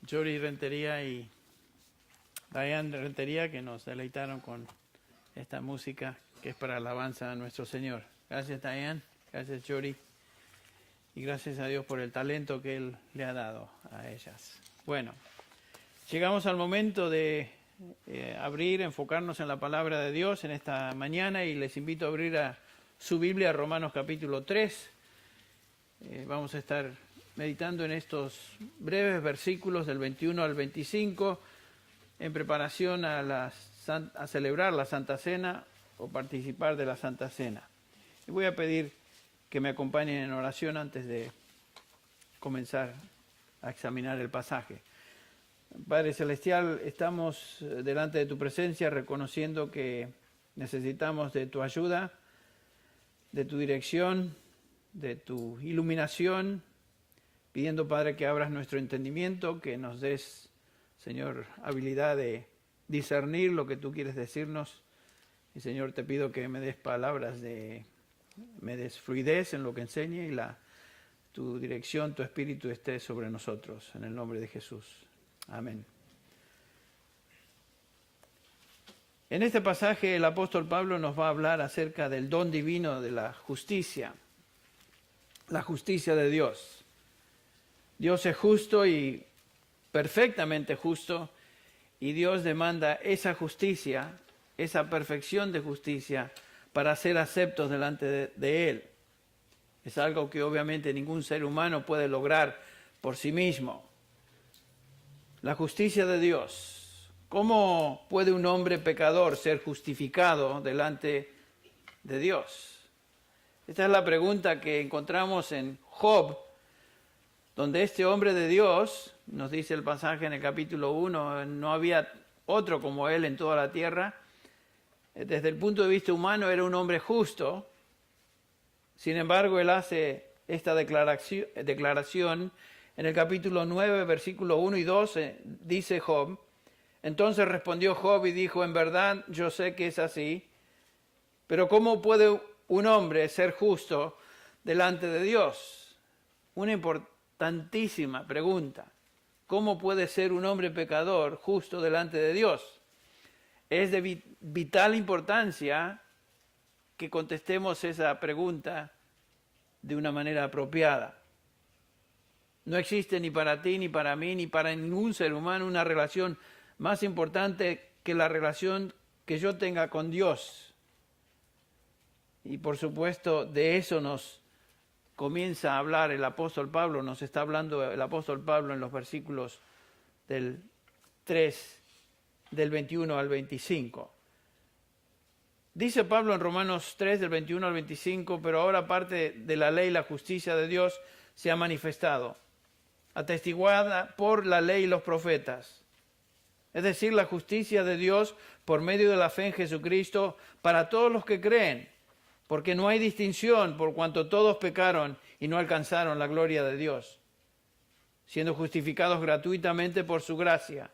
Jory Rentería y Diane Rentería, que nos deleitaron con esta música que es para alabanza a nuestro Señor. Gracias, Diane. Gracias, Jory. Y gracias a Dios por el talento que Él le ha dado a ellas. Bueno, llegamos al momento de enfocarnos en la palabra de Dios en esta mañana, y les invito a abrir a su Biblia, Romanos capítulo 3. Vamos a estar meditando en estos breves versículos del 21 al 25 en preparación a celebrar la Santa Cena o participar de la Santa Cena. Y voy a pedir que me acompañen en oración antes de comenzar a examinar el pasaje. Padre Celestial, estamos delante de tu presencia reconociendo que necesitamos de tu ayuda, de tu dirección, de tu iluminación, pidiendo, Padre, que abras nuestro entendimiento, que nos des, Señor, habilidad de discernir lo que tú quieres decirnos. Y, Señor, te pido que me des palabras, me des fluidez en lo que enseñe, y tu dirección, tu espíritu esté sobre nosotros, en el nombre de Jesús. Amén. En este pasaje el apóstol Pablo nos va a hablar acerca del don divino de la justicia de Dios. Dios es justo y perfectamente justo, y Dios demanda esa justicia, esa perfección de justicia, para ser aceptos delante de Él. Es algo que obviamente ningún ser humano puede lograr por sí mismo. La justicia de Dios. ¿Cómo puede un hombre pecador ser justificado delante de Dios? Esta es la pregunta que encontramos en Job, donde este hombre de Dios, nos dice el pasaje en el capítulo 1, no había otro como él en toda la tierra. Desde el punto de vista humano era un hombre justo. Sin embargo, él hace esta declaración en el capítulo 9, versículo 1 y 2, dice Job: entonces respondió Job y dijo, en verdad yo sé que es así, pero ¿cómo puede un hombre ser justo delante de Dios? Una importantísima pregunta. ¿Cómo puede ser un hombre pecador justo delante de Dios? Es de vital importancia que contestemos esa pregunta de una manera apropiada. No existe ni para ti, ni para mí, ni para ningún ser humano una relación más importante que la relación que yo tenga con Dios. Y por supuesto de eso nos comienza a hablar el apóstol Pablo, nos está hablando el apóstol Pablo en los versículos del 3, del 21 al 25. Dice Pablo en Romanos 3, del 21 al 25, pero ahora aparte de la ley, la justicia de Dios se ha manifestado, atestiguada por la ley y los profetas. Es decir, la justicia de Dios por medio de la fe en Jesucristo para todos los que creen, porque no hay distinción, por cuanto todos pecaron y no alcanzaron la gloria de Dios, siendo justificados gratuitamente por su gracia,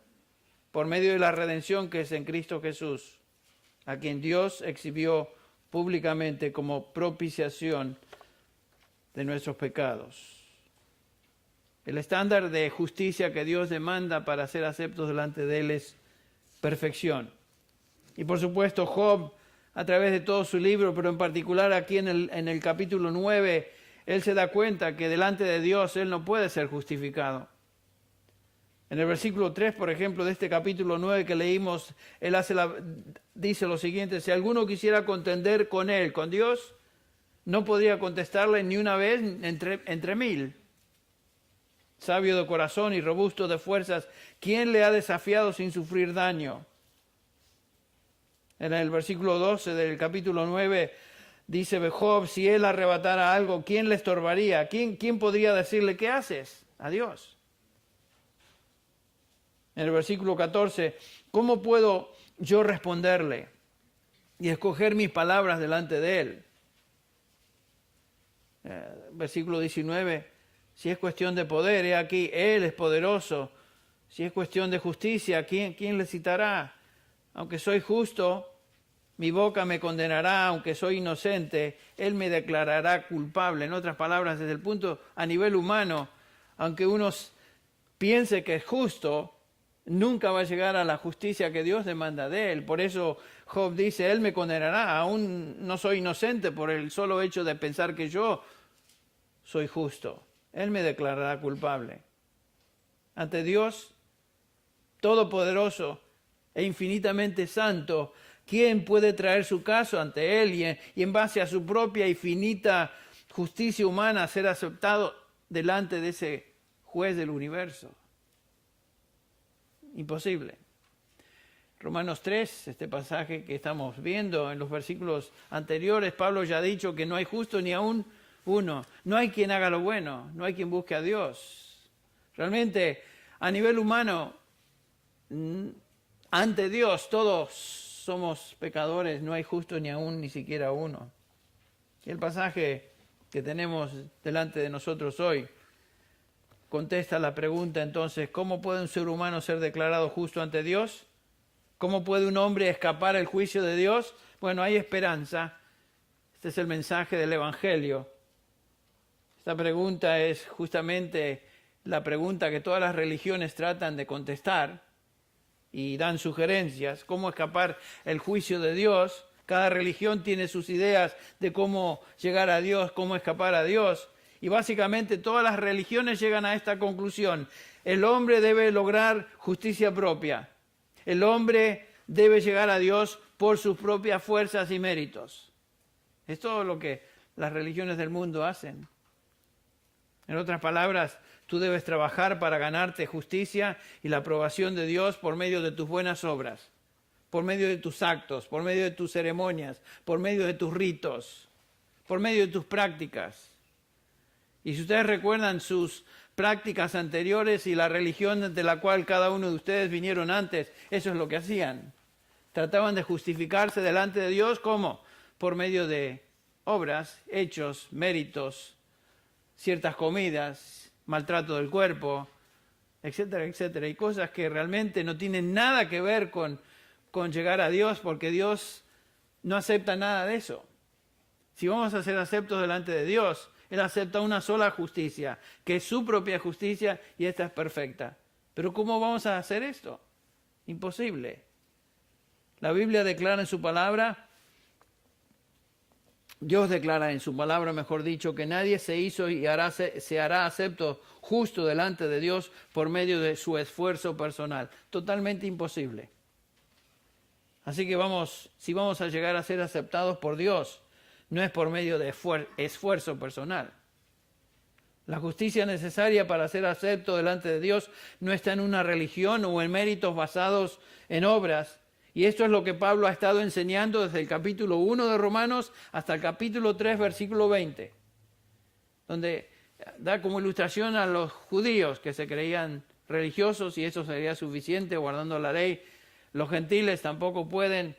por medio de la redención que es en Cristo Jesús, a quien Dios exhibió públicamente como propiciación de nuestros pecados. El estándar de justicia que Dios demanda para ser aceptos delante de Él es perfección. Y por supuesto Job, a través de todo su libro, pero en particular aquí en el capítulo 9, él se da cuenta que delante de Dios él no puede ser justificado. En el versículo 3, por ejemplo, de este capítulo 9 que leímos, él dice lo siguiente: si alguno quisiera contender con él, con Dios, no podría contestarle ni una vez entre mil. Sabio de corazón y robusto de fuerzas, ¿quién le ha desafiado sin sufrir daño? En el versículo 12 del capítulo 9 dice Job, si él arrebatara algo, ¿quién le estorbaría? ¿Quién podría decirle, ¿qué haces? A Dios. En el versículo 14, ¿cómo puedo yo responderle y escoger mis palabras delante de él? Versículo 19, si es cuestión de poder, he aquí, él es poderoso. Si es cuestión de justicia, ¿quién le citará? Aunque soy justo, mi boca me condenará, aunque soy inocente, él me declarará culpable. En otras palabras, desde el punto a nivel humano, aunque uno piense que es justo, nunca va a llegar a la justicia que Dios demanda de él. Por eso Job dice, él me condenará, aún no soy inocente por el solo hecho de pensar que yo soy justo. Él me declarará culpable. Ante Dios Todopoderoso e infinitamente santo, ¿quién puede traer su caso ante él y en base a su propia infinita justicia humana ser aceptado delante de ese juez del universo? Imposible. Romanos 3, este pasaje que estamos viendo en los versículos anteriores, Pablo ya ha dicho que no hay justo ni aún uno. No hay quien haga lo bueno, no hay quien busque a Dios. Realmente, a nivel humano, ante Dios todos somos pecadores, no hay justo ni aún ni siquiera uno. Y el pasaje que tenemos delante de nosotros hoy contesta la pregunta entonces, ¿cómo puede un ser humano ser declarado justo ante Dios? ¿Cómo puede un hombre escapar el juicio de Dios? Bueno, hay esperanza. Este es el mensaje del Evangelio. Esta pregunta es justamente la pregunta que todas las religiones tratan de contestar y dan sugerencias. ¿Cómo escapar el juicio de Dios? Cada religión tiene sus ideas de cómo llegar a Dios, cómo escapar a Dios. Y básicamente todas las religiones llegan a esta conclusión. El hombre debe lograr justicia propia. El hombre debe llegar a Dios por sus propias fuerzas y méritos. Es todo lo que las religiones del mundo hacen. En otras palabras, tú debes trabajar para ganarte justicia y la aprobación de Dios por medio de tus buenas obras, por medio de tus actos, por medio de tus ceremonias, por medio de tus ritos, por medio de tus prácticas. Y si ustedes recuerdan sus prácticas anteriores y la religión de la cual cada uno de ustedes vinieron antes, eso es lo que hacían. Trataban de justificarse delante de Dios, ¿cómo? Por medio de obras, hechos, méritos, ciertas comidas, maltrato del cuerpo, etcétera, etcétera. Y cosas que realmente no tienen nada que ver con llegar a Dios, porque Dios no acepta nada de eso. Si vamos a ser aceptos delante de Dios, Él acepta una sola justicia, que es su propia justicia, y esta es perfecta. Pero ¿cómo vamos a hacer esto? Imposible. La Biblia declara en su palabra, Dios declara en su palabra, mejor dicho, que nadie se hizo y se hará acepto justo delante de Dios por medio de su esfuerzo personal. Totalmente imposible. Así que si vamos a llegar a ser aceptados por Dios, no es por medio de esfuerzo personal. La justicia necesaria para ser acepto delante de Dios no está en una religión o en méritos basados en obras. Y esto es lo que Pablo ha estado enseñando desde el capítulo 1 de Romanos hasta el capítulo 3, versículo 20, donde da como ilustración a los judíos que se creían religiosos y eso sería suficiente guardando la ley. Los gentiles tampoco pueden.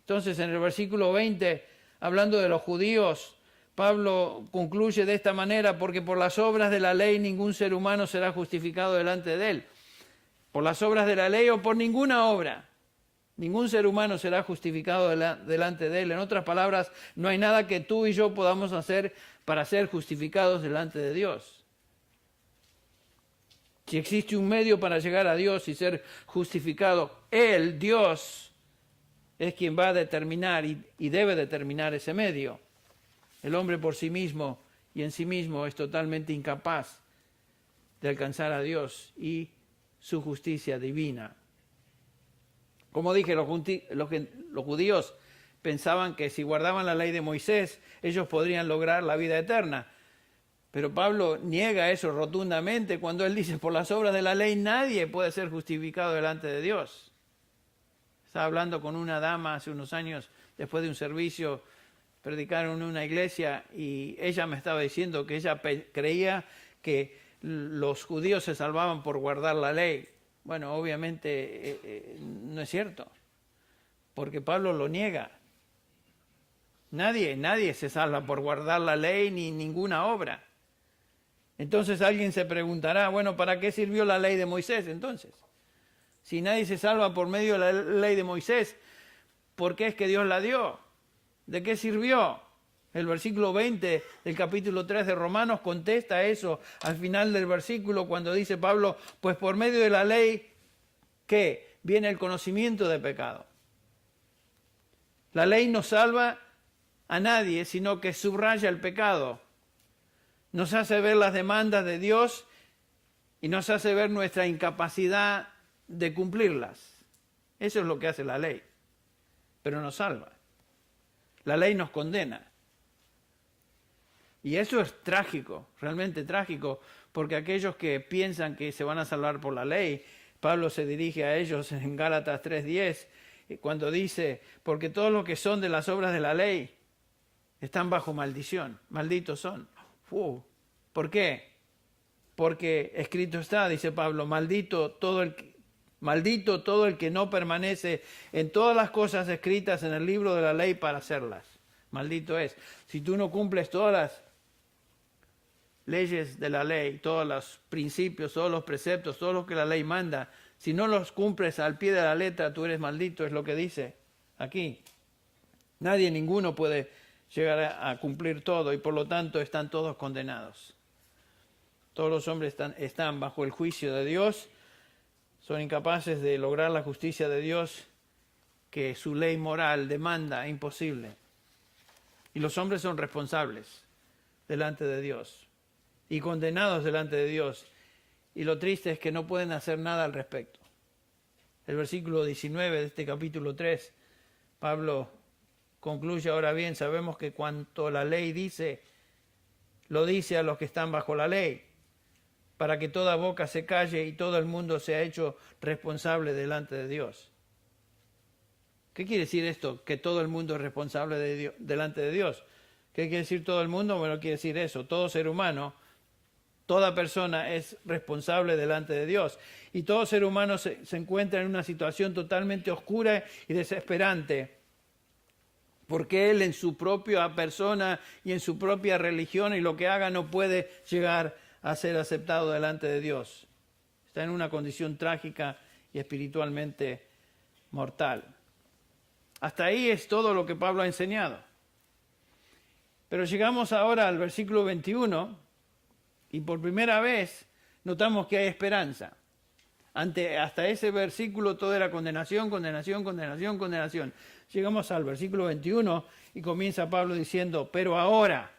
Entonces, en el versículo 20, hablando de los judíos, Pablo concluye de esta manera, porque por las obras de la ley ningún ser humano será justificado delante de él. Por las obras de la ley o por ninguna obra. Ningún ser humano será justificado delante de él. En otras palabras, no hay nada que tú y yo podamos hacer para ser justificados delante de Dios. Si existe un medio para llegar a Dios y ser justificado, Él, Dios, es quien va a determinar y debe determinar ese medio. El hombre por sí mismo y en sí mismo es totalmente incapaz de alcanzar a Dios y su justicia divina. Como dije, los judíos pensaban que si guardaban la ley de Moisés, ellos podrían lograr la vida eterna. Pero Pablo niega eso rotundamente cuando él dice, por las obras de la ley nadie puede ser justificado delante de Dios. Estaba hablando con una dama hace unos años, después de un servicio, predicaron en una iglesia, y ella me estaba diciendo que ella creía que los judíos se salvaban por guardar la ley. Bueno, obviamente no es cierto, porque Pablo lo niega. Nadie se salva por guardar la ley ni ninguna obra. Entonces alguien se preguntará, bueno, ¿para qué sirvió la ley de Moisés entonces? Si nadie se salva por medio de la ley de Moisés, ¿por qué es que Dios la dio? ¿De qué sirvió? El versículo 20 del capítulo 3 de Romanos contesta eso al final del versículo cuando dice Pablo, pues por medio de la ley, ¿qué? Viene el conocimiento de pecado. La ley no salva a nadie, sino que subraya el pecado. Nos hace ver las demandas de Dios y nos hace ver nuestra incapacidad de cumplirlas. Eso es lo que hace la ley, pero nos salva. La ley nos condena. Y eso es trágico, realmente trágico, porque aquellos que piensan que se van a salvar por la ley, Pablo se dirige a ellos en Gálatas 3:10, cuando dice, porque todos los que son de las obras de la ley están bajo maldición, malditos son. ¿Por qué? Porque escrito está, dice Pablo, maldito todo el que no permanece en todas las cosas escritas en el libro de la ley para hacerlas. Maldito es. Si tú no cumples todas las leyes de la ley, todos los principios, todos los preceptos, todo lo que la ley manda, si no los cumples al pie de la letra, tú eres maldito, es lo que dice aquí. Nadie, ninguno puede llegar a cumplir todo y por lo tanto están todos condenados. Todos los hombres están bajo el juicio de Dios, son incapaces de lograr la justicia de Dios que su ley moral demanda, imposible. Y los hombres son responsables delante de Dios y condenados delante de Dios. Y lo triste es que no pueden hacer nada al respecto. El versículo 19 de este capítulo 3, Pablo concluye, ahora bien, sabemos que cuanto la ley dice, lo dice a los que están bajo la ley, para que toda boca se calle y todo el mundo sea hecho responsable delante de Dios. ¿Qué quiere decir esto? Que todo el mundo es responsable delante de Dios. ¿Qué quiere decir todo el mundo? Bueno, quiere decir eso. Todo ser humano, toda persona es responsable delante de Dios. Y todo ser humano se encuentra en una situación totalmente oscura y desesperante. Porque él en su propia persona y en su propia religión y lo que haga no puede llegar a ser aceptado delante de Dios. Está en una condición trágica y espiritualmente mortal. Hasta ahí es todo lo que Pablo ha enseñado. Pero llegamos ahora al versículo 21 y por primera vez notamos que hay esperanza. Hasta ese versículo todo era condenación, condenación, condenación, condenación. Llegamos al versículo 21 y comienza Pablo diciendo, pero ahora,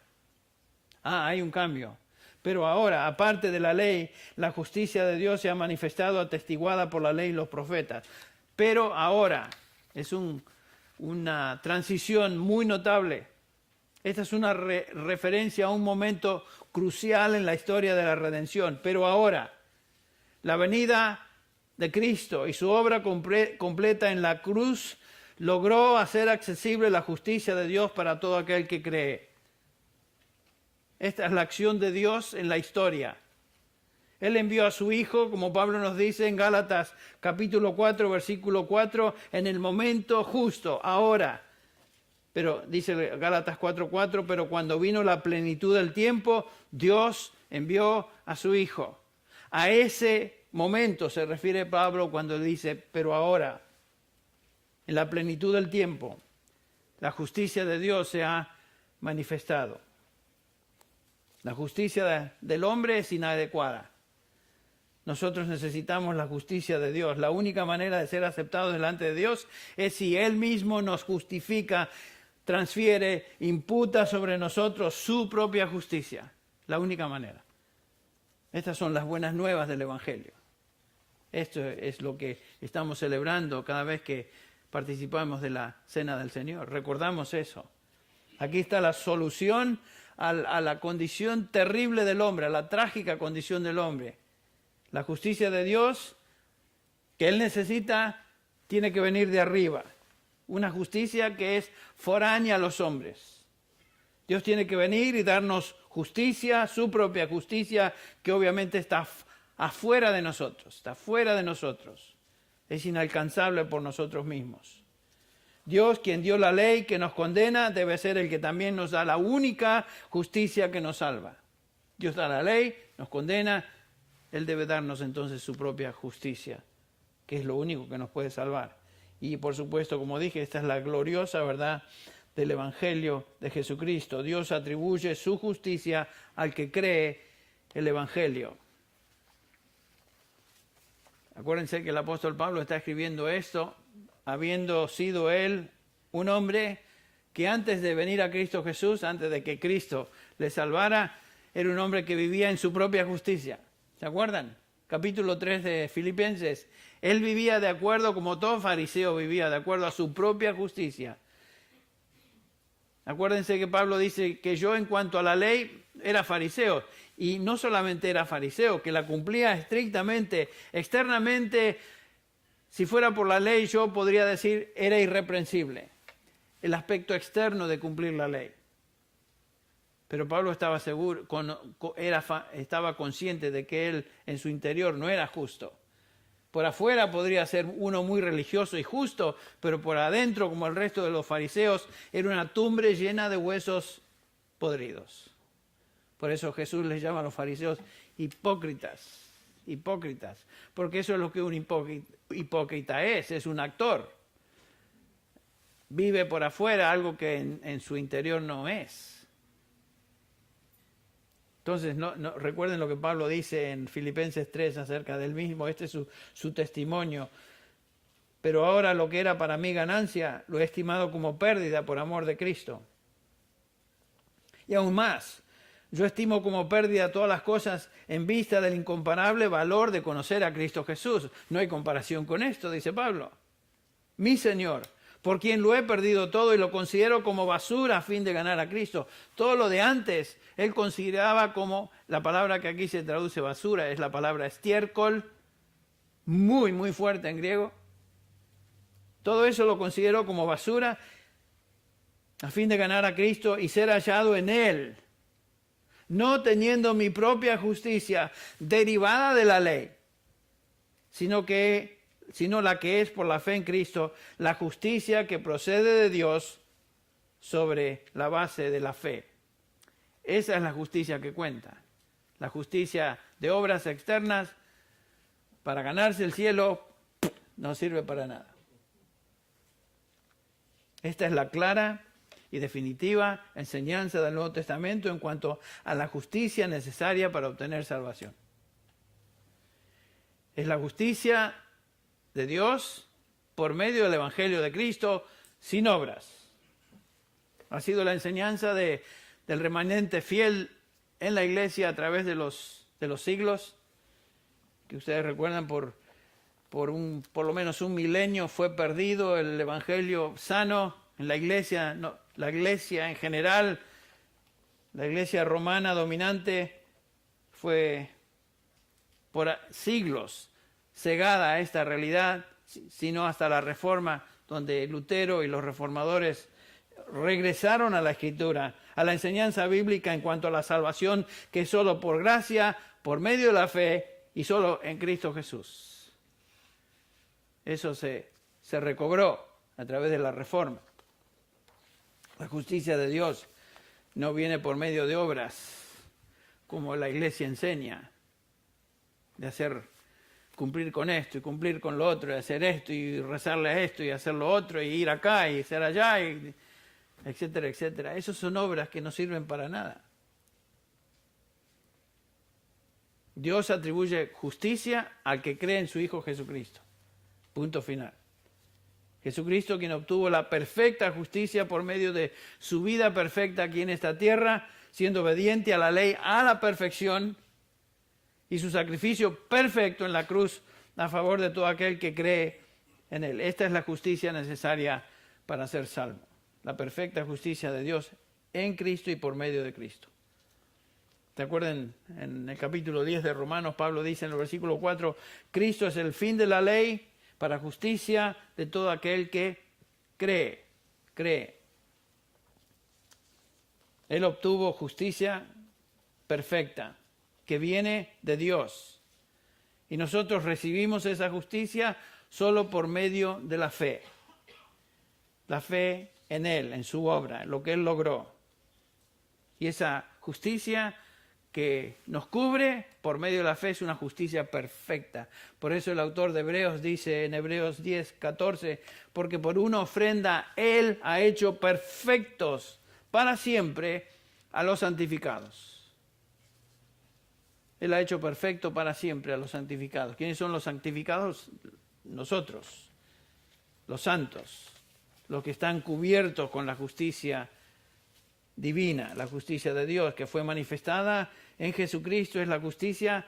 hay un cambio. Pero ahora, aparte de la ley, la justicia de Dios se ha manifestado atestiguada por la ley y los profetas. Pero ahora, es una transición muy notable. Esta es una referencia a un momento crucial en la historia de la redención. Pero ahora, la venida de Cristo y su obra completa en la cruz logró hacer accesible la justicia de Dios para todo aquel que cree. Esta es la acción de Dios en la historia. Él envió a su Hijo, como Pablo nos dice en Gálatas capítulo 4, versículo 4, en el momento justo, ahora. Pero dice Gálatas 4:4, pero cuando vino la plenitud del tiempo, Dios envió a su Hijo. A ese momento se refiere Pablo cuando dice, pero ahora, en la plenitud del tiempo, la justicia de Dios se ha manifestado. La justicia del hombre es inadecuada. Nosotros necesitamos la justicia de Dios. La única manera de ser aceptados delante de Dios es si Él mismo nos justifica, transfiere, imputa sobre nosotros su propia justicia. La única manera. Estas son las buenas nuevas del Evangelio. Esto es lo que estamos celebrando cada vez que participamos de la Cena del Señor. Recordamos eso. Aquí está la solución a la condición terrible del hombre, a la trágica condición del hombre. La justicia de Dios que Él necesita tiene que venir de arriba. Una justicia que es foránea a los hombres. Dios tiene que venir y darnos justicia, su propia justicia, que obviamente está afuera de nosotros, está fuera de nosotros. Es inalcanzable por nosotros mismos. Dios, quien dio la ley que nos condena, debe ser el que también nos da la única justicia que nos salva. Dios da la ley, nos condena, Él debe darnos entonces su propia justicia, que es lo único que nos puede salvar. Y por supuesto, como dije, esta es la gloriosa verdad del Evangelio de Jesucristo. Dios atribuye su justicia al que cree el Evangelio. Acuérdense que el apóstol Pablo está escribiendo esto, habiendo sido él un hombre que antes de venir a Cristo Jesús, antes de que Cristo le salvara, era un hombre que vivía en su propia justicia. ¿Se acuerdan? Capítulo 3 de Filipenses. Él vivía de acuerdo, como todo fariseo vivía, de acuerdo a su propia justicia. Acuérdense que Pablo dice que yo en cuanto a la ley era fariseo. Y no solamente era fariseo, que la cumplía estrictamente, externamente. Si fuera por la ley, yo podría decir era irreprensible. El aspecto externo de cumplir la ley. Pero Pablo estaba seguro, estaba consciente de que él en su interior no era justo. Por afuera podría ser uno muy religioso y justo, pero por adentro, como el resto de los fariseos, era una tumbre llena de huesos podridos. Por eso Jesús les llama a los fariseos hipócritas, porque eso es lo que un hipócrita es un actor. Vive por afuera algo que en su interior no es. Entonces, recuerden lo que Pablo dice en Filipenses 3 acerca del mismo, este es su testimonio. Pero ahora lo que era para mí ganancia, lo he estimado como pérdida por amor de Cristo. Y aún más, yo estimo como pérdida todas las cosas en vista del incomparable valor de conocer a Cristo Jesús. No hay comparación con esto, dice Pablo. Mi Señor, por quien lo he perdido todo y lo considero como basura a fin de ganar a Cristo. Todo lo de antes, él consideraba como, la palabra que aquí se traduce basura, es la palabra estiércol, muy, muy fuerte en griego. Todo eso lo consideró como basura a fin de ganar a Cristo y ser hallado en él, no teniendo mi propia justicia derivada de la ley, sino la que es por la fe en Cristo, la justicia que procede de Dios sobre la base de la fe. Esa es la justicia que cuenta. La justicia de obras externas para ganarse el cielo no sirve para nada. Esta es la clara y definitiva enseñanza del Nuevo Testamento en cuanto a la justicia necesaria para obtener salvación. Es la justicia de Dios por medio del Evangelio de Cristo sin obras. Ha sido la enseñanza del remanente fiel en la iglesia a través de los siglos, que ustedes recuerdan por lo menos un milenio fue perdido el Evangelio sano en la iglesia, la iglesia en general, la iglesia romana dominante fue por siglos cegada a esta realidad, sino hasta la Reforma, donde Lutero y los reformadores regresaron a la Escritura, a la enseñanza bíblica en cuanto a la salvación, que es solo por gracia, por medio de la fe y solo en Cristo Jesús. Eso se recobró a través de la Reforma. La justicia de Dios no viene por medio de obras, como la iglesia enseña, de cumplir con esto y cumplir con lo otro, y hacer esto y rezarle a esto y hacer lo otro y ir acá y hacer allá, etcétera, etcétera. Esas son obras que no sirven para nada. Dios atribuye justicia al que cree en su Hijo Jesucristo. Punto final. Jesucristo, quien obtuvo la perfecta justicia por medio de su vida perfecta aquí en esta tierra, siendo obediente a la ley a la perfección, y su sacrificio perfecto en la cruz a favor de todo aquel que cree en él. Esta es la justicia necesaria para ser salvo. La perfecta justicia de Dios en Cristo y por medio de Cristo. ¿Te acuerdan? En el capítulo 10 de Romanos, Pablo dice en el versículo 4, Cristo es el fin de la ley para justicia de todo aquel que cree. Él obtuvo justicia perfecta, que viene de Dios. Y nosotros recibimos esa justicia solo por medio de la fe. La fe en Él, en su obra, en lo que Él logró. Y esa justicia que nos cubre por medio de la fe es una justicia perfecta. Por eso el autor de Hebreos dice en Hebreos 10:14, porque por una ofrenda Él ha hecho perfectos para siempre a los santificados. Él ha hecho perfecto para siempre a los santificados. ¿Quiénes son los santificados? Nosotros, los santos, los que están cubiertos con la justicia divina, la justicia de Dios que fue manifestada en Jesucristo. Es la justicia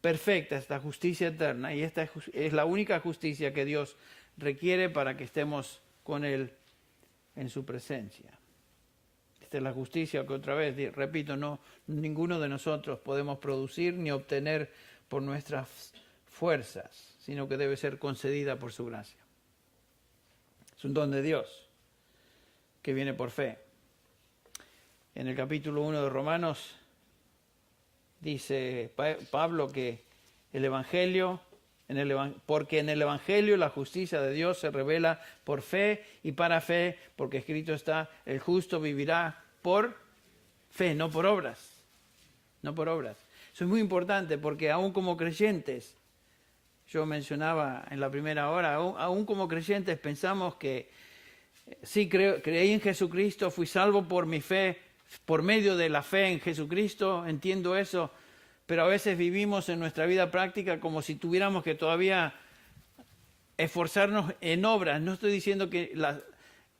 perfecta, es la justicia eterna, y esta es la única justicia que Dios requiere para que estemos con Él en su presencia. Esta es la justicia que, otra vez, repito, ninguno de nosotros podemos producir ni obtener por nuestras fuerzas, sino que debe ser concedida por su gracia. Es un don de Dios que viene por fe. En el capítulo 1 de Romanos dice Pablo que el Evangelio, porque en el Evangelio la justicia de Dios se revela por fe y para fe, porque escrito está, el justo vivirá por fe, no por obras. No por obras. Eso es muy importante porque aún como creyentes, yo mencionaba en la primera hora, aún como creyentes pensamos que sí, creí en Jesucristo, fui salvo por mi fe, por medio de la fe en Jesucristo, entiendo eso, pero a veces vivimos en nuestra vida práctica como si tuviéramos que todavía esforzarnos en obras. No estoy diciendo que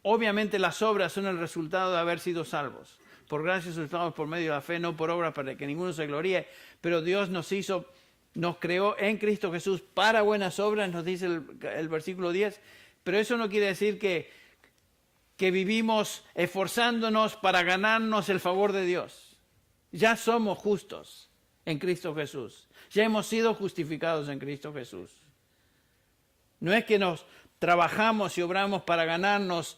obviamente las obras son el resultado de haber sido salvos. Por gracia sois salvos por medio de la fe, no por obras para que ninguno se gloríe, pero Dios nos creó en Cristo Jesús para buenas obras, nos dice el versículo 10, pero eso no quiere decir que vivimos esforzándonos para ganarnos el favor de Dios. Ya somos justos en Cristo Jesús. Ya hemos sido justificados en Cristo Jesús. No es que nos trabajamos y obramos para ganarnos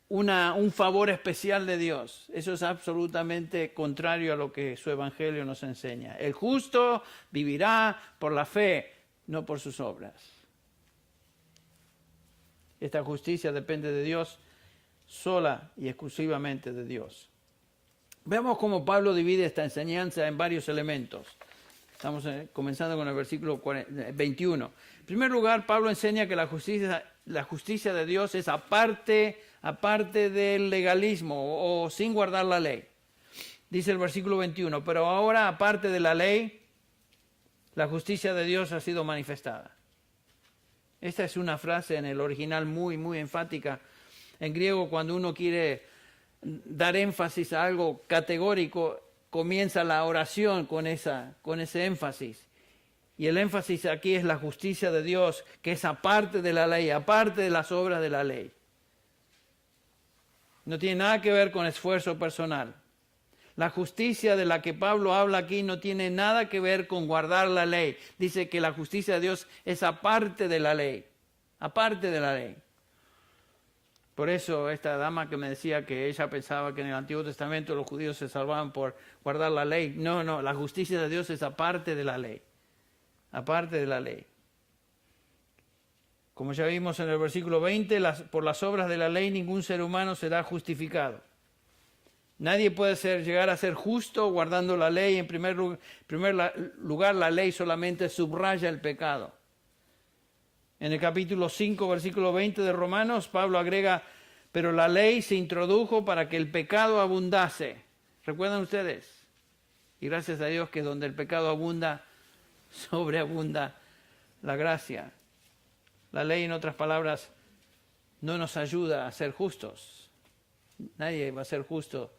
un favor especial de Dios. Eso es absolutamente contrario a lo que su Evangelio nos enseña. El justo vivirá por la fe, no por sus obras. Esta justicia depende de Dios, sola y exclusivamente de Dios. Veamos cómo Pablo divide esta enseñanza en varios elementos. Estamos comenzando con el versículo 21. En primer lugar, Pablo enseña que la justicia de Dios es aparte del legalismo o sin guardar la ley. Dice el versículo 21, pero ahora aparte de la ley, la justicia de Dios ha sido manifestada. Esta es una frase en el original muy, muy enfática. En griego, cuando uno quiere dar énfasis a algo categórico, comienza la oración con ese énfasis. Y el énfasis aquí es la justicia de Dios, que es aparte de la ley, aparte de las obras de la ley. No tiene nada que ver con esfuerzo personal. La justicia de la que Pablo habla aquí no tiene nada que ver con guardar la ley. Dice que la justicia de Dios es aparte de la ley. Aparte de la ley. Por eso esta dama que me decía que ella pensaba que en el Antiguo Testamento los judíos se salvaban por guardar la ley. No, la justicia de Dios es aparte de la ley. Aparte de la ley. Como ya vimos en el versículo 20, por las obras de la ley ningún ser humano será justificado. Nadie puede llegar a ser justo guardando la ley. En primer lugar, la ley solamente subraya el pecado. En el capítulo 5, versículo 20 de Romanos, Pablo agrega, pero la ley se introdujo para que el pecado abundase. ¿Recuerdan ustedes? Y gracias a Dios que donde el pecado abunda, sobreabunda la gracia. La ley, en otras palabras, no nos ayuda a ser justos. Nadie va a ser justo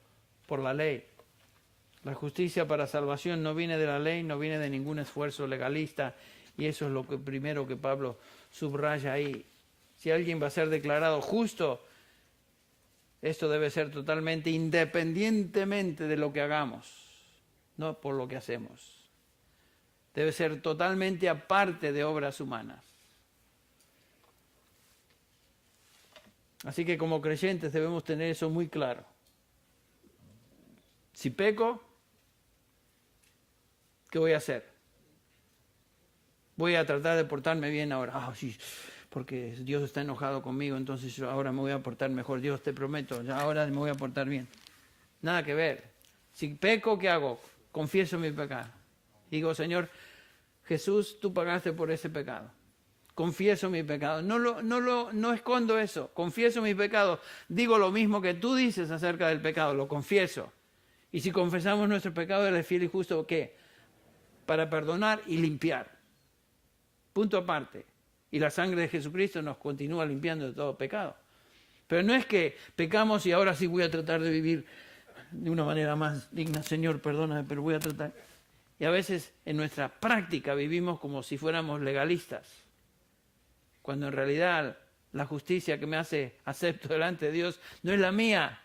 por la ley. La justicia para salvación no viene de la ley, no viene de ningún esfuerzo legalista, y eso es lo primero que Pablo subraya ahí. Si alguien va a ser declarado justo, esto debe ser totalmente independientemente de lo que hagamos, no por lo que hacemos. Debe ser totalmente aparte de obras humanas. Así que como creyentes debemos tener eso muy claro. Si peco, ¿qué voy a hacer? Voy a tratar de portarme bien ahora. Sí, porque Dios está enojado conmigo, entonces yo ahora me voy a portar mejor. Dios, te prometo, ya ahora me voy a portar bien. Nada que ver. Si peco, ¿qué hago? confieso mi pecado. Digo, Señor, Jesús, tú pagaste por ese pecado. Confieso mi pecado. No escondo eso. Confieso mi pecado. Digo lo mismo que tú dices acerca del pecado. Lo confieso. Y si confesamos nuestro pecado, Él es fiel y justo, ¿qué? Para perdonar y limpiar. Punto aparte. Y la sangre de Jesucristo nos continúa limpiando de todo pecado. Pero no es que pecamos y ahora sí voy a tratar de vivir de una manera más digna. Señor, perdóname, pero voy a tratar. Y a veces en nuestra práctica vivimos como si fuéramos legalistas, cuando en realidad la justicia que me hace acepto delante de Dios no es la mía,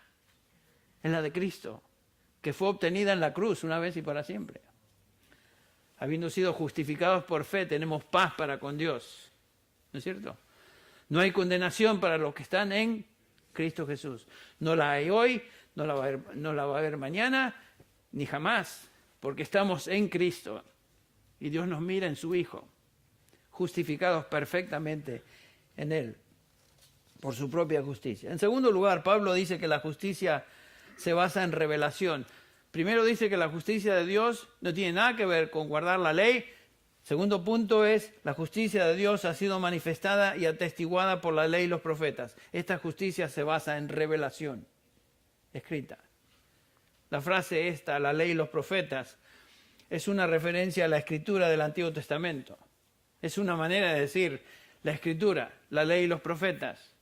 es la de Cristo, que fue obtenida en la cruz una vez y para siempre. Habiendo sido justificados por fe, tenemos paz para con Dios. ¿No es cierto? No hay condenación para los que están en Cristo Jesús. No la hay hoy, no la va a haber mañana, ni jamás, porque estamos en Cristo. Y Dios nos mira en su Hijo, justificados perfectamente en Él, por su propia justicia. En segundo lugar, Pablo dice que la justicia se basa en revelación. Primero dice que la justicia de Dios no tiene nada que ver con guardar la ley. Segundo punto es, la justicia de Dios ha sido manifestada y atestiguada por la ley y los profetas. Esta justicia se basa en revelación escrita. La frase esta, la ley y los profetas, es una referencia a la escritura del Antiguo Testamento. Es una manera de decir la escritura, la ley y los profetas.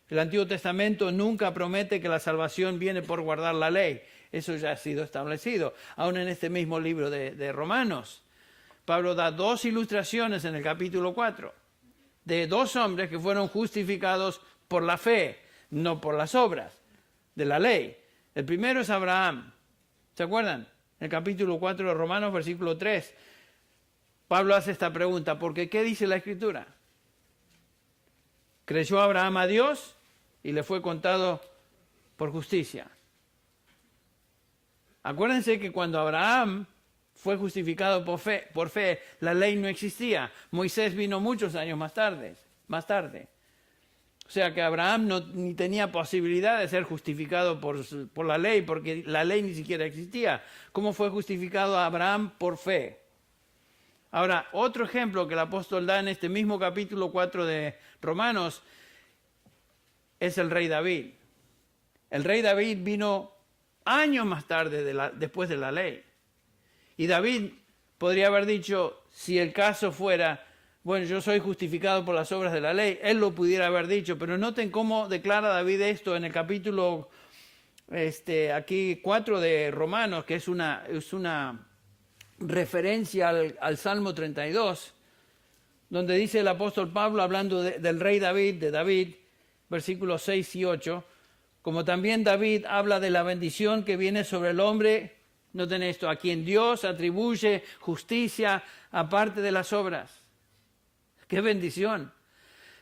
El Antiguo Testamento nunca promete que la salvación viene por guardar la ley. Eso ya ha sido establecido. Aún en este mismo libro de Romanos, Pablo da dos ilustraciones en el capítulo 4 de dos hombres que fueron justificados por la fe, no por las obras de la ley. El primero es Abraham. ¿Se acuerdan? En el capítulo 4 de Romanos, versículo 3, Pablo hace esta pregunta, porque ¿qué dice la Escritura? Creyó Abraham a Dios y le fue contado por justicia. Acuérdense que cuando Abraham fue justificado por fe, la ley no existía. Moisés vino muchos años más tarde. O sea que Abraham ni tenía posibilidad de ser justificado por la ley, porque la ley ni siquiera existía. ¿Cómo fue justificado Abraham? Por fe. Ahora, otro ejemplo que el apóstol da en este mismo capítulo 4 de Romanos es el rey David. El rey David vino años más tarde después de la ley. Y David podría haber dicho, si el caso fuera, bueno, yo soy justificado por las obras de la ley, él lo pudiera haber dicho, pero noten cómo declara David esto en el capítulo aquí 4 de Romanos, que es una referencia al Salmo 32, donde dice el apóstol Pablo, hablando del rey David, de David, versículos 6 y 8, como también David habla de la bendición que viene sobre el hombre. Noten esto, a quien Dios atribuye justicia aparte de las obras. ¡Qué bendición!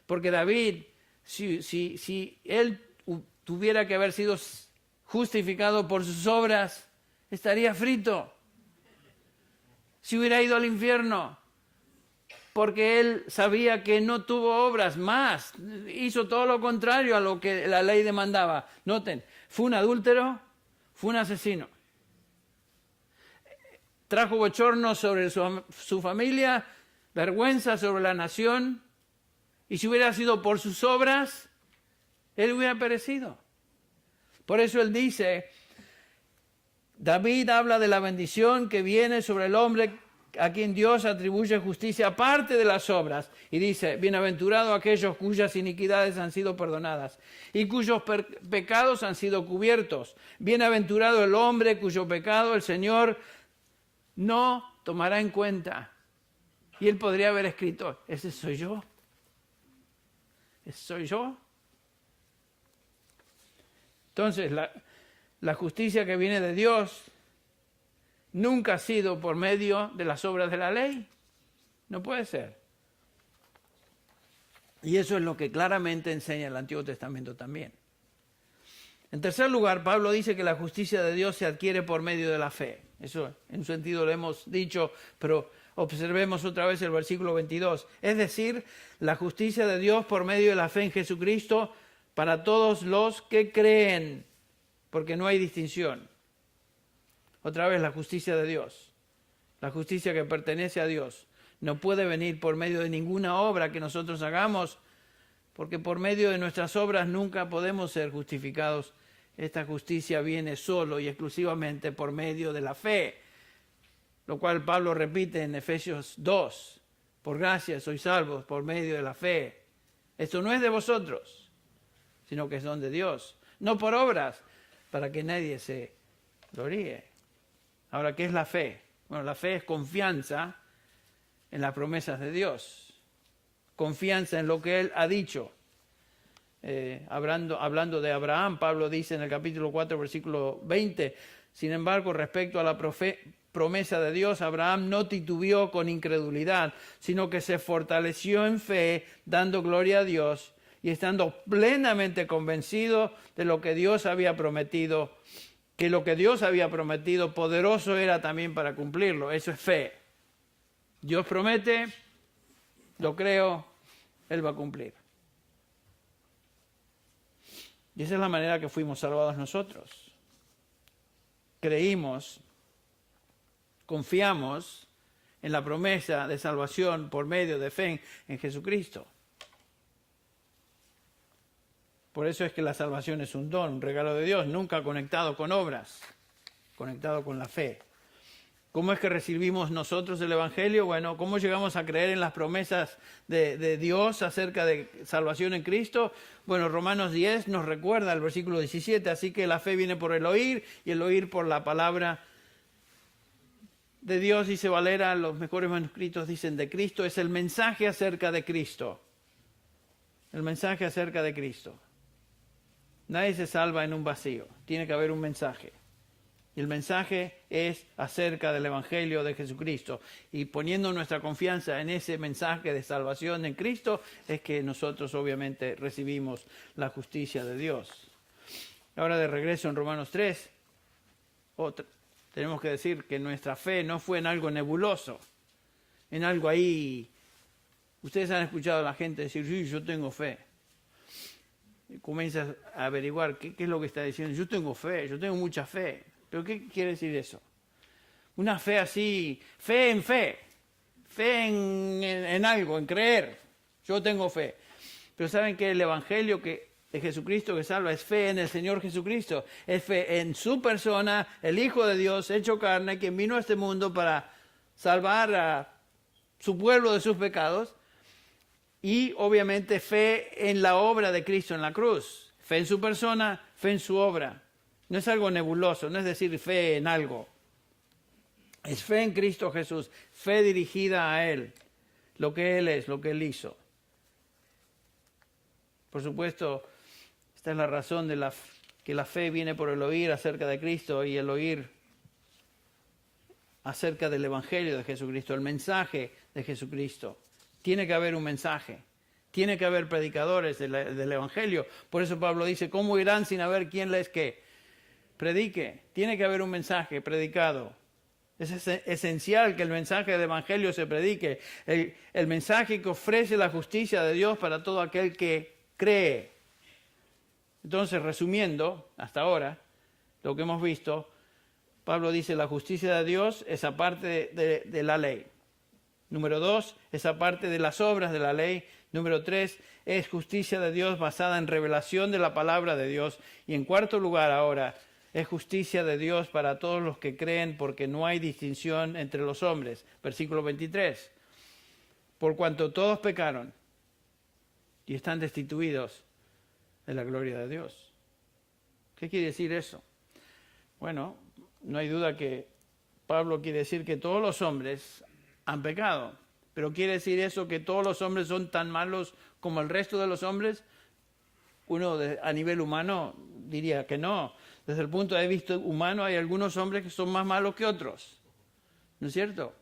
Porque David, si él tuviera que haber sido justificado por sus obras, estaría frito. Si hubiera ido al infierno, porque él sabía que no tuvo obras más, hizo todo lo contrario a lo que la ley demandaba. Noten, fue un adúltero, fue un asesino. Trajo bochorno sobre su familia, vergüenza sobre la nación, y si hubiera sido por sus obras, él hubiera perecido. Por eso él dice, David habla de la bendición que viene sobre el hombre a quien Dios atribuye justicia aparte de las obras, y dice, bienaventurados aquellos cuyas iniquidades han sido perdonadas y cuyos pecados han sido cubiertos. Bienaventurado el hombre cuyo pecado el Señor no tomará en cuenta. Y él podría haber escrito, ese soy yo. Ese soy yo. Entonces, la justicia que viene de Dios nunca ha sido por medio de las obras de la ley. No puede ser. Y eso es lo que claramente enseña el Antiguo Testamento también. En tercer lugar, Pablo dice que la justicia de Dios se adquiere por medio de la fe. Eso en un sentido lo hemos dicho, pero observemos otra vez el versículo 22. Es decir, la justicia de Dios por medio de la fe en Jesucristo para todos los que creen, porque no hay distinción. Otra vez la justicia de Dios, la justicia que pertenece a Dios. No puede venir por medio de ninguna obra que nosotros hagamos, porque por medio de nuestras obras nunca podemos ser justificados. Esta justicia viene solo y exclusivamente por medio de la fe, lo cual Pablo repite en Efesios 2. Por gracia sois salvos por medio de la fe. Esto no es de vosotros, sino que es don de Dios. No por obras, para que nadie se gloríe. Ahora, ¿qué es la fe? Bueno, la fe es confianza en las promesas de Dios. Confianza en lo que Él ha dicho. Hablando de Abraham, Pablo dice en el capítulo 4, versículo 20, sin embargo, respecto a la promesa de Dios, Abraham no titubeó con incredulidad, sino que se fortaleció en fe, dando gloria a Dios y estando plenamente convencido de lo que Dios había prometido, que lo que Dios había prometido poderoso era también para cumplirlo. Eso es fe. Dios promete, lo creo, Él va a cumplir. Y esa es la manera que fuimos salvados nosotros. Creímos, confiamos en la promesa de salvación por medio de fe en Jesucristo. Por eso es que la salvación es un don, un regalo de Dios, nunca conectado con obras, conectado con la fe. ¿Cómo es que recibimos nosotros el Evangelio? Bueno, ¿cómo llegamos a creer en las promesas de Dios acerca de salvación en Cristo? Bueno, Romanos 10 nos recuerda el versículo 17, así que la fe viene por el oír y el oír por la palabra de Dios, dice Valera. Los mejores manuscritos dicen de Cristo, es el mensaje acerca de Cristo. El mensaje acerca de Cristo. Nadie se salva en un vacío, tiene que haber un mensaje. Y el mensaje es acerca del Evangelio de Jesucristo. Y poniendo nuestra confianza en ese mensaje de salvación en Cristo, es que nosotros obviamente recibimos la justicia de Dios. Ahora de regreso en Romanos 3, tenemos que decir que nuestra fe no fue en algo nebuloso, en algo ahí. Ustedes han escuchado a la gente decir, sí, yo tengo fe. Y comienzas a averiguar qué es lo que está diciendo. Yo tengo fe, yo tengo mucha fe. ¿Pero qué quiere decir eso? Una fe así, fe en algo, en creer. Yo tengo fe. Pero ¿saben que el Evangelio de Jesucristo que salva es fe en el Señor Jesucristo? Es fe en su persona, el Hijo de Dios hecho carne, quien vino a este mundo para salvar a su pueblo de sus pecados. Y obviamente fe en la obra de Cristo en la cruz. Fe en su persona, fe en su obra. No es algo nebuloso, no es decir fe en algo. Es fe en Cristo Jesús, fe dirigida a Él, lo que Él es, lo que Él hizo. Por supuesto, esta es la razón de que la fe viene por el oír acerca de Cristo y el oír acerca del Evangelio de Jesucristo, el mensaje de Jesucristo. Tiene que haber un mensaje. Tiene que haber predicadores del Evangelio. Por eso Pablo dice, ¿cómo irán sin haber quién les predique? Tiene que haber un mensaje predicado. Es esencial que el mensaje del Evangelio se predique. El mensaje que ofrece la justicia de Dios para todo aquel que cree. Entonces, resumiendo, hasta ahora, lo que hemos visto, Pablo dice, la justicia de Dios es aparte de la ley. Número 2, es aparte de las obras de la ley. Número 3, es justicia de Dios basada en revelación de la palabra de Dios. Y en cuarto lugar ahora, es justicia de Dios para todos los que creen, porque no hay distinción entre los hombres. Versículo 23. Por cuanto todos pecaron y están destituidos de la gloria de Dios. ¿Qué quiere decir eso? Bueno, no hay duda que Pablo quiere decir que todos los hombres han pecado. Pero ¿quiere decir eso que todos los hombres son tan malos como el resto de los hombres? Uno a nivel humano diría que no. Desde el punto de vista humano hay algunos hombres que son más malos que otros. ¿No es cierto?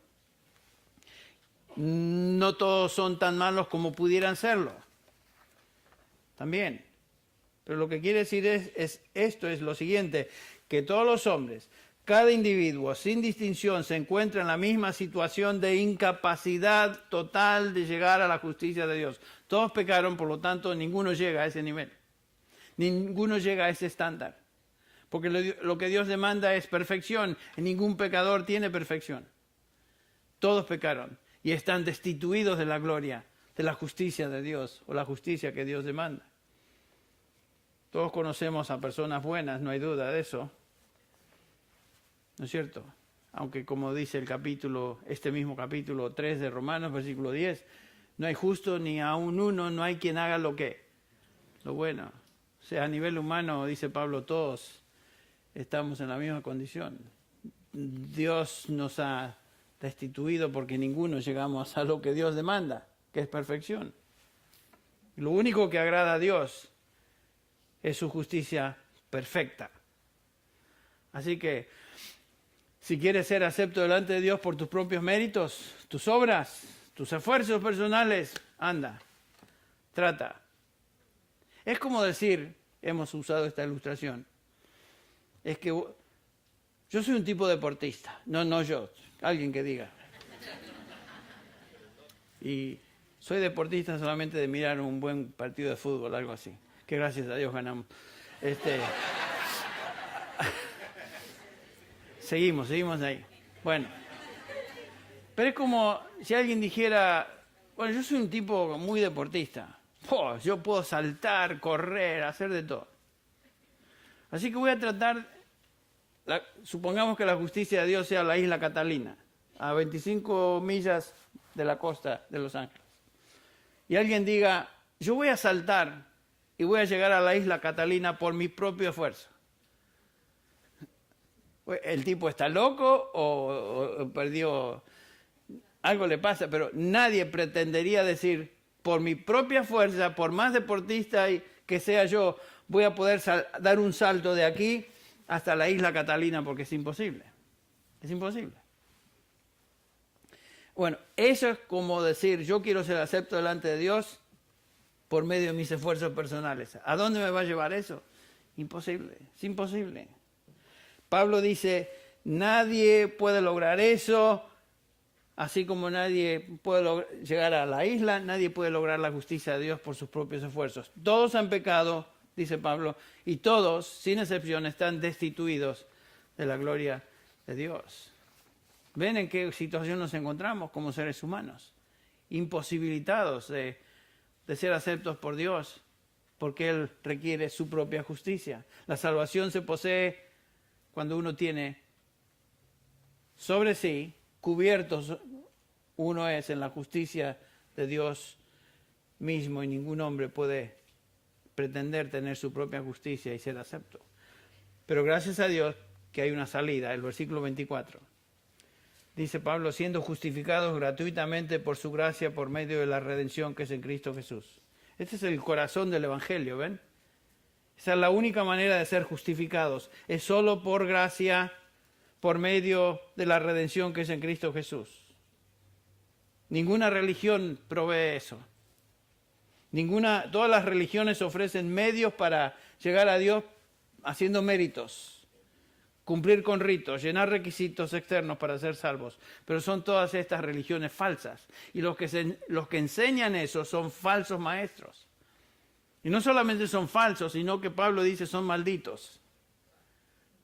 No todos son tan malos como pudieran serlo. También. Pero lo que quiere decir esto es lo siguiente, que todos los hombres, cada individuo, sin distinción, se encuentra en la misma situación de incapacidad total de llegar a la justicia de Dios. Todos pecaron, por lo tanto, ninguno llega a ese nivel. Ninguno llega a ese estándar. Porque lo que Dios demanda es perfección. Ningún pecador tiene perfección. Todos pecaron y están destituidos de la gloria, de la justicia de Dios, o la justicia que Dios demanda. Todos conocemos a personas buenas, no hay duda de eso. ¿No es cierto? Aunque como dice el capítulo, este mismo capítulo 3 de Romanos, versículo 10, no hay justo ni aun uno, no hay quien haga lo bueno. O sea, a nivel humano, dice Pablo, todos estamos en la misma condición. Dios nos ha destituido porque ninguno llegamos a lo que Dios demanda, que es perfección. Lo único que agrada a Dios es su justicia perfecta. Así que, si quieres ser acepto delante de Dios por tus propios méritos, tus obras, tus esfuerzos personales, anda, trata. Es como decir, hemos usado esta ilustración, es que yo soy un tipo deportista, no yo, alguien que diga. Y soy deportista solamente de mirar un buen partido de fútbol, algo así, que gracias a Dios ganamos. Seguimos ahí. Bueno, pero es como si alguien dijera, bueno, yo soy un tipo muy deportista. Yo puedo saltar, correr, hacer de todo. Así que voy a tratar, supongamos que la justicia de Dios sea la isla Catalina, a 25 millas de la costa de Los Ángeles. Y alguien diga, yo voy a saltar y voy a llegar a la isla Catalina por mi propio esfuerzo. ¿El tipo está loco o perdió? Algo le pasa, pero nadie pretendería decir, por mi propia fuerza, por más deportista que sea yo, voy a poder dar un salto de aquí hasta la isla Catalina, porque es imposible. Es imposible. Bueno, eso es como decir, yo quiero ser acepto delante de Dios por medio de mis esfuerzos personales. ¿A dónde me va a llevar eso? Imposible, es imposible. Pablo dice, nadie puede lograr eso, así como nadie puede llegar a la isla, nadie puede lograr la justicia de Dios por sus propios esfuerzos. Todos han pecado, dice Pablo, y todos, sin excepción, están destituidos de la gloria de Dios. ¿Ven en qué situación nos encontramos como seres humanos? Imposibilitados de ser aceptos por Dios, porque Él requiere su propia justicia. La salvación se posee cuando uno tiene sobre sí, cubiertos uno es en la justicia de Dios mismo, y ningún hombre puede pretender tener su propia justicia y ser acepto. Pero gracias a Dios que hay una salida, el versículo 24. Dice Pablo, siendo justificados gratuitamente por su gracia por medio de la redención que es en Cristo Jesús. Este es el corazón del Evangelio, ¿ven? Esa es la única manera de ser justificados. Es solo por gracia, por medio de la redención que es en Cristo Jesús. Ninguna religión provee eso. Todas las religiones ofrecen medios para llegar a Dios haciendo méritos, cumplir con ritos, llenar requisitos externos para ser salvos. Pero son todas estas religiones falsas. Y los que enseñan eso son falsos maestros. Y no solamente son falsos, sino que Pablo dice son malditos.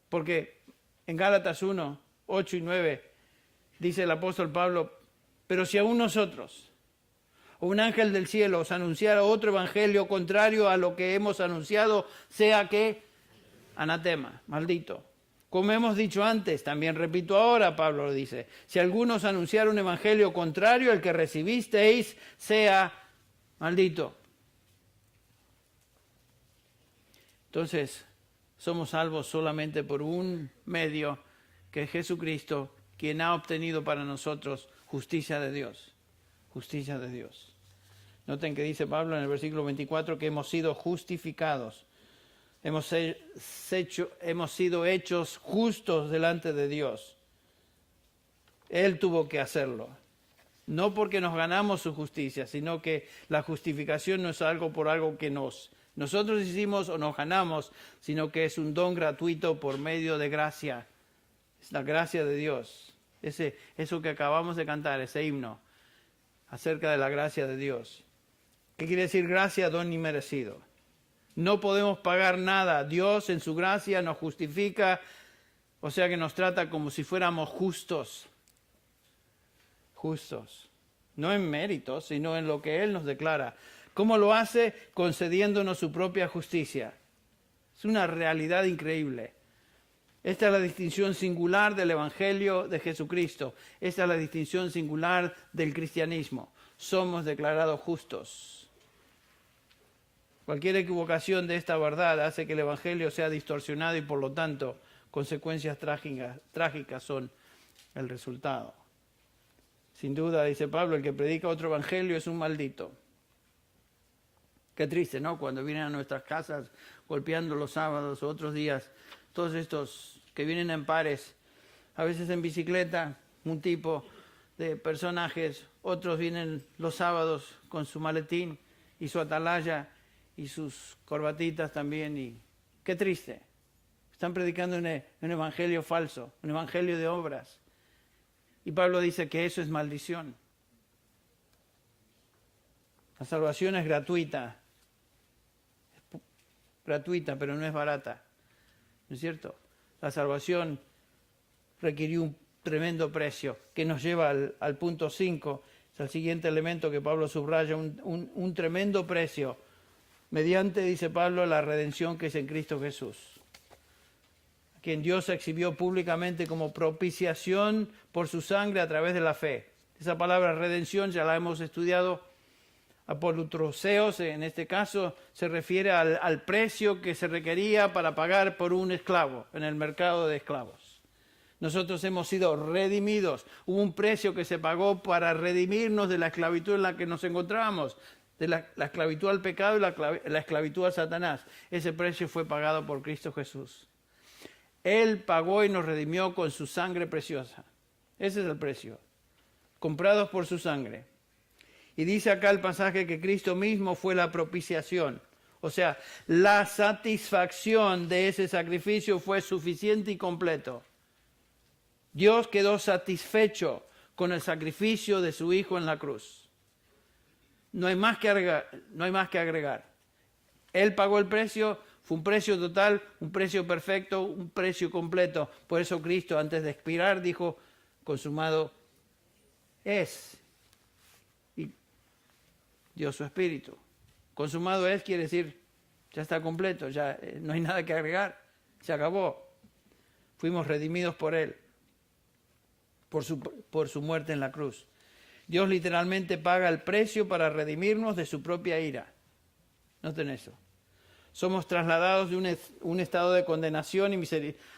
Porque en Gálatas 1, 8 y 9 dice el apóstol Pablo, pero si aún nosotros o un ángel del cielo os anunciara otro evangelio contrario a lo que hemos anunciado, sea que anatema, maldito. Como hemos dicho antes, también repito ahora, Pablo lo dice, si alguno os anunciara un evangelio contrario al que recibisteis, sea maldito. Entonces, somos salvos solamente por un medio, que es Jesucristo, quien ha obtenido para nosotros justicia de Dios. Justicia de Dios. Noten que dice Pablo en el versículo 24 que hemos sido justificados. Hemos sido hechos justos delante de Dios. Él tuvo que hacerlo. No porque nos ganamos su justicia, sino que la justificación no es algo por algo que nosotros hicimos o nos ganamos, sino que es un don gratuito por medio de gracia. Es la gracia de Dios. Eso que acabamos de cantar, ese himno, acerca de la gracia de Dios. ¿Qué quiere decir gracia? Don inmerecido. No podemos pagar nada. Dios en su gracia nos justifica, o sea que nos trata como si fuéramos justos. Justos. No en méritos, sino en lo que Él nos declara. ¿Cómo lo hace? Concediéndonos su propia justicia. Es una realidad increíble. Esta es la distinción singular del Evangelio de Jesucristo. Esta es la distinción singular del cristianismo. Somos declarados justos. Cualquier equivocación de esta verdad hace que el Evangelio sea distorsionado y por lo tanto consecuencias trágicas son el resultado. Sin duda, dice Pablo, el que predica otro Evangelio es un maldito. Qué triste, ¿no? Cuando vienen a nuestras casas golpeando los sábados o otros días, todos estos que vienen en pares, a veces en bicicleta, un tipo de personajes, otros vienen los sábados con su maletín y su atalaya y sus corbatitas también, y qué triste. Están predicando un evangelio falso, un evangelio de obras. Y Pablo dice que eso es maldición. La salvación es gratuita, pero no es barata, ¿no es cierto? La salvación requirió un tremendo precio, que nos lleva al punto 5, es el siguiente elemento que Pablo subraya, un tremendo precio, mediante, dice Pablo, la redención que es en Cristo Jesús, a quien Dios exhibió públicamente como propiciación por su sangre a través de la fe. Esa palabra redención ya la hemos estudiado. Apolutroseos, en este caso, se refiere al precio que se requería para pagar por un esclavo en el mercado de esclavos. Nosotros hemos sido redimidos. Hubo un precio que se pagó para redimirnos de la esclavitud en la que nos encontrábamos, de la esclavitud al pecado y la esclavitud a Satanás. Ese precio fue pagado por Cristo Jesús. Él pagó y nos redimió con su sangre preciosa. Ese es el precio. Comprados por su sangre. Y dice acá el pasaje que Cristo mismo fue la propiciación. O sea, la satisfacción de ese sacrificio fue suficiente y completo. Dios quedó satisfecho con el sacrificio de su Hijo en la cruz. No hay más que agregar. Él pagó el precio, fue un precio total, un precio perfecto, un precio completo. Por eso Cristo, antes de expirar, dijo, consumado es. Dio su espíritu. Consumado es quiere decir, ya está completo, ya no hay nada que agregar, se acabó. Fuimos redimidos por Él, por su muerte en la cruz. Dios literalmente paga el precio para redimirnos de su propia ira. Noten eso. Somos trasladados de un estado de condenación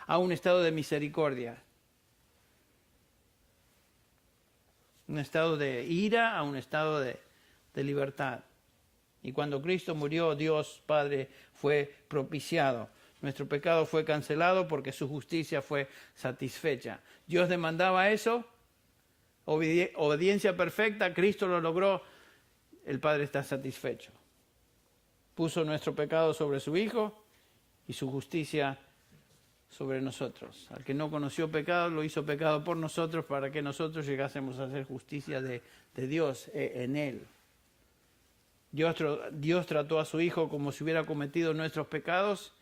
a un estado de misericordia. Un estado de ira a un estado de libertad. Y cuando Cristo murió, Dios Padre fue propiciado. Nuestro pecado fue cancelado porque su justicia fue satisfecha. Dios demandaba eso, obediencia perfecta, Cristo lo logró, el Padre está satisfecho. Puso nuestro pecado sobre su Hijo y su justicia sobre nosotros. Al que no conoció pecado, lo hizo pecado por nosotros para que nosotros llegásemos a hacer justicia de Dios en Él. Dios trató a su Hijo como si hubiera cometido nuestros pecados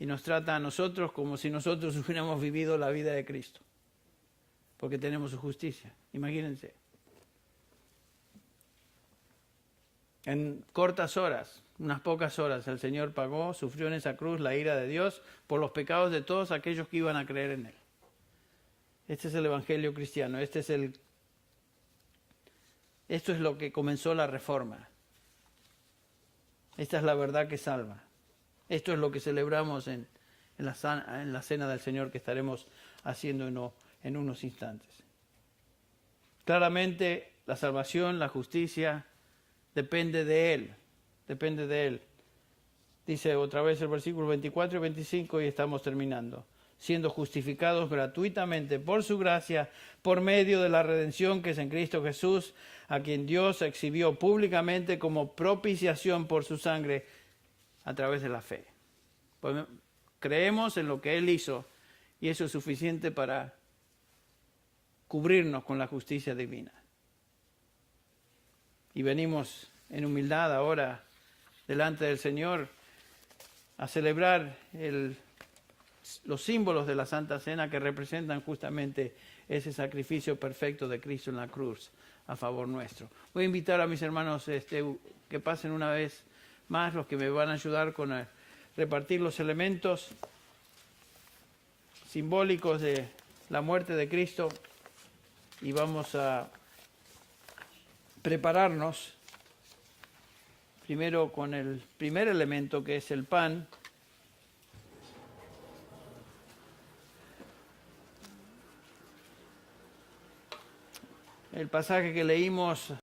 y nos trata a nosotros como si nosotros hubiéramos vivido la vida de Cristo, porque tenemos su justicia. Imagínense. En cortas horas, unas pocas horas, el Señor pagó, sufrió en esa cruz la ira de Dios por los pecados de todos aquellos que iban a creer en Él. Este es el Evangelio cristiano, esto es lo que comenzó la Reforma. Esta es la verdad que salva. Esto es lo que celebramos en la cena del Señor que estaremos haciendo en unos instantes. Claramente la salvación, la justicia, depende de Él. Depende de Él. Dice otra vez el versículo 24 y 25 y estamos terminando. Siendo justificados gratuitamente por su gracia, por medio de la redención que es en Cristo Jesús, a quien Dios exhibió públicamente como propiciación por su sangre a través de la fe. Pues creemos en lo que Él hizo y eso es suficiente para cubrirnos con la justicia divina. Y venimos en humildad ahora delante del Señor a celebrar los símbolos de la Santa Cena que representan justamente ese sacrificio perfecto de Cristo en la cruz a favor nuestro. Voy a invitar a mis hermanos que pasen una vez más, los que me van a ayudar con repartir los elementos simbólicos de la muerte de Cristo, y vamos a prepararnos primero con el primer elemento, que es el pan. El pasaje que leímos